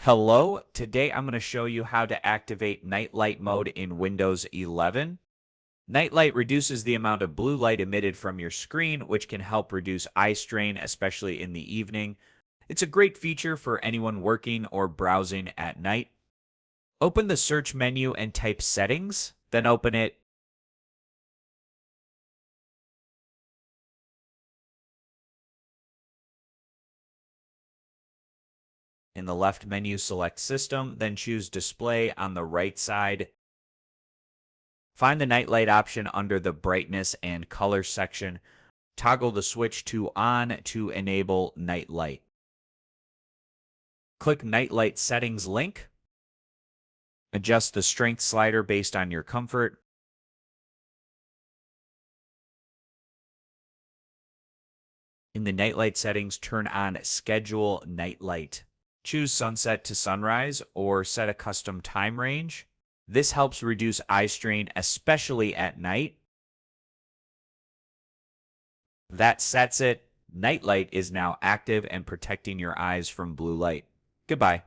Hello, today I'm going to show you how to activate night light mode in Windows 11. Night light reduces the amount of blue light emitted from your screen, which can help reduce eye strain, especially in the evening. It's a great feature for anyone working or browsing at night. Open the search menu and type Settings, then open it. In the left menu, select System, then choose Display on the right side. Find the night light option under the Brightness and Color section. Toggle the switch to On to enable night light. Click Night Light Settings link. Adjust the strength slider based on your comfort. In the night light settings, turn on Schedule Night Light. Choose sunset to sunrise or set a custom time range. This helps reduce eye strain, especially at night. That sets it. Night light is now active and protecting your eyes from blue light. Goodbye.